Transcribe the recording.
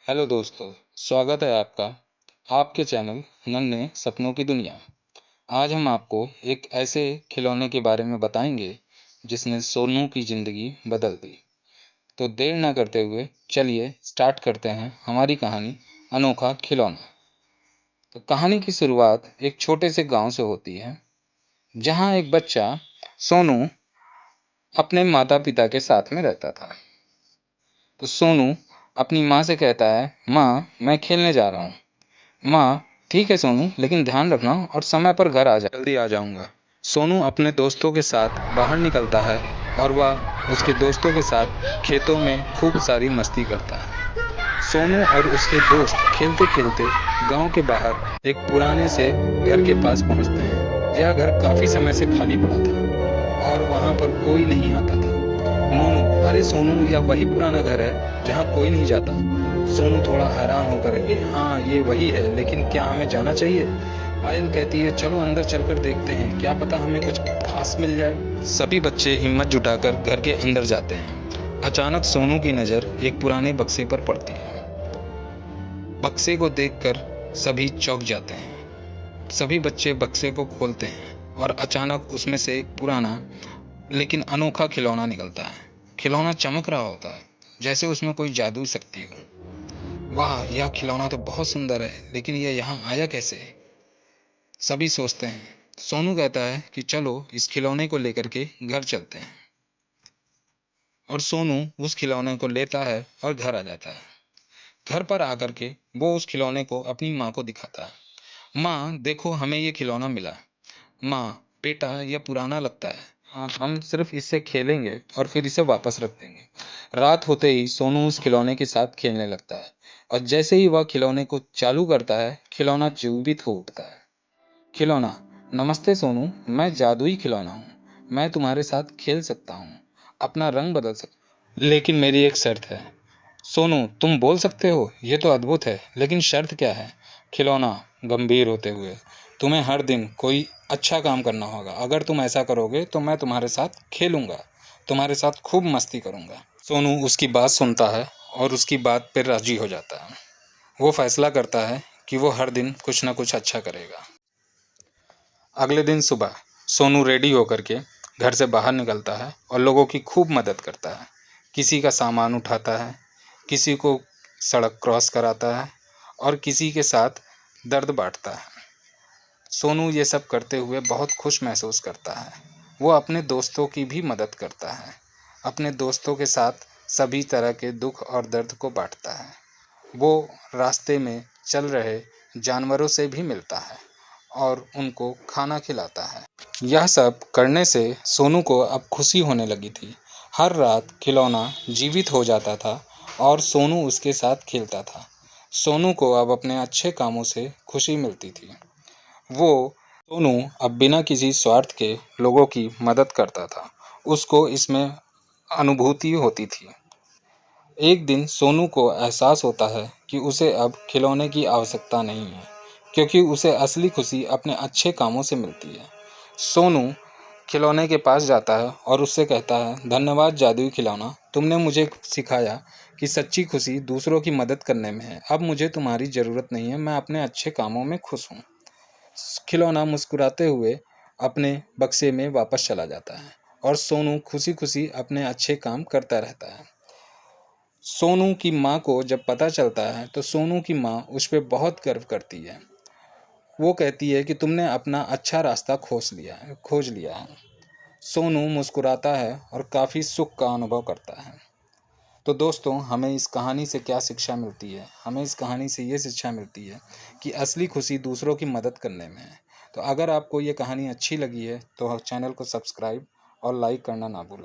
Hello दोस्तों, स्वागत है आपका आपके चैनल नन्हे सपनों की दुनिया। आज हम आपको एक ऐसे खिलौने के बारे में बताएंगे जिसने सोनू की ज़िंदगी बदल दी। तो देर ना करते हुए चलिए स्टार्ट करते हैं हमारी कहानी अनोखा खिलौना। तो कहानी की शुरुआत एक छोटे से गांव से होती है, जहां एक बच्चा सोनू अपने माता पिता के साथ में रहता था। तो सोनू अपनी माँ से कहता है, माँ मैं खेलने जा रहा हूँ। माँ, ठीक है सोनू, लेकिन ध्यान रखना और समय पर घर आ जा, जल्दी आ जाऊंगा। सोनू अपने दोस्तों के साथ बाहर निकलता है और वह उसके दोस्तों के साथ खेतों में खूब सारी मस्ती करता है। सोनू और उसके दोस्त खेलते खेलते गांव के बाहर एक पुराने से घर के पास पहुंचते हैं। यह घर काफी समय से खाली पड़ा था और वहां पर कोई नहीं आता था। अरे सोनू, यह वही पुराना घर है जहाँ कोई नहीं जाता। सोनू थोड़ा हैरान होकर, हाँ ये वही है, लेकिन क्या हमें जाना चाहिए? पायल कहती है, चलो अंदर चलकर देखते हैं, क्या पता हमें कुछ खास मिल जाए। सभी बच्चे हिम्मत जुटाकर घर के अंदर जाते हैं। अचानक सोनू की नजर एक पुराने बक्से पर पड़ती है। बक्से को देखकर सभी चौंक जाते हैं। सभी बच्चे बक्से को खोलते हैं और अचानक उसमें से एक पुराना लेकिन अनोखा खिलौना निकलता है। खिलौना चमक रहा होता है, जैसे उसमें कोई जादुई शक्ति हो। वाह, यह खिलौना तो बहुत सुंदर है, लेकिन यह यहाँ आया कैसे? सभी सोचते हैं। सोनू कहता है कि चलो इस खिलौने को लेकर के घर चलते हैं। और सोनू उस खिलौने को लेता है और घर आ जाता है। घर पर आकर के वो उस खिलौने को अपनी माँ को दिखाता है। माँ देखो, हमें ये खिलौना मिला। माँ, बेटा यह पुराना लगता है। हाँ, हम सिर्फ इससे खेलेंगे और फिर इसे वापस रख देंगे। रात होते ही सोनू उस खिलौने के साथ खेलने लगता है और जैसे ही वह खिलौने को चालू करता है, खिलौना जीवित हो उठता है। खिलौना, नमस्ते सोनू, मैं जादुई खिलौना हूँ। मैं तुम्हारे साथ खेल सकता हूँ, अपना रंग बदल सकता हूँ, लेकिन मेरी एक शर्त है। सोनू, तुम बोल सकते हो, ये तो अद्भुत है, लेकिन शर्त क्या है? खिलौना गंभीर होते हुए, तुम्हें हर दिन कोई अच्छा काम करना होगा। अगर तुम ऐसा करोगे तो मैं तुम्हारे साथ खेलूंगा, तुम्हारे साथ खूब मस्ती करूंगा। सोनू उसकी बात सुनता है और उसकी बात पर राजी हो जाता है। वो फैसला करता है कि वो हर दिन कुछ ना कुछ अच्छा करेगा। अगले दिन सुबह सोनू रेडी होकर के घर से बाहर निकलता है और लोगों की खूब मदद करता है। किसी का सामान उठाता है, किसी को सड़क क्रॉस कराता है और किसी के साथ दर्द बांटता है। सोनू ये सब करते हुए बहुत खुश महसूस करता है। वो अपने दोस्तों की भी मदद करता है। अपने दोस्तों के साथ सभी तरह के दुख और दर्द को बांटता है। वो रास्ते में चल रहे जानवरों से भी मिलता है और उनको खाना खिलाता है। यह सब करने से सोनू को अब खुशी होने लगी थी। हर रात खिलौना जीवित हो जाता था और सोनू उसके साथ खेलता था। सोनू को अब अपने अच्छे कामों से खुशी मिलती थी। वो सोनू अब बिना किसी स्वार्थ के लोगों की मदद करता था। उसको इसमें अनुभूति होती थी। एक दिन सोनू को एहसास होता है कि उसे अब खिलौने की आवश्यकता नहीं है, क्योंकि उसे असली खुशी अपने अच्छे कामों से मिलती है। सोनू खिलौने के पास जाता है और उससे कहता है, धन्यवाद जादुई खिलौना, तुमने मुझे सिखाया कि सच्ची खुशी दूसरों की मदद करने में है। अब मुझे तुम्हारी ज़रूरत नहीं है, मैं अपने अच्छे कामों में खुश हूँ। खिलौना मुस्कुराते हुए अपने बक्से में वापस चला जाता है और सोनू खुशी खुशी अपने अच्छे काम करता रहता है। सोनू की माँ को जब पता चलता है तो सोनू की माँ उस पर बहुत गर्व करती है। वो कहती है कि तुमने अपना अच्छा रास्ता खोज लिया है। सोनू मुस्कुराता है और काफ़ी सुख का अनुभव करता है। तो दोस्तों, हमें इस कहानी से क्या शिक्षा मिलती है? हमें इस कहानी से ये शिक्षा मिलती है कि असली खुशी दूसरों की मदद करने में है। तो अगर आपको ये कहानी अच्छी लगी है तो चैनल को सब्सक्राइब और लाइक करना ना भूलें।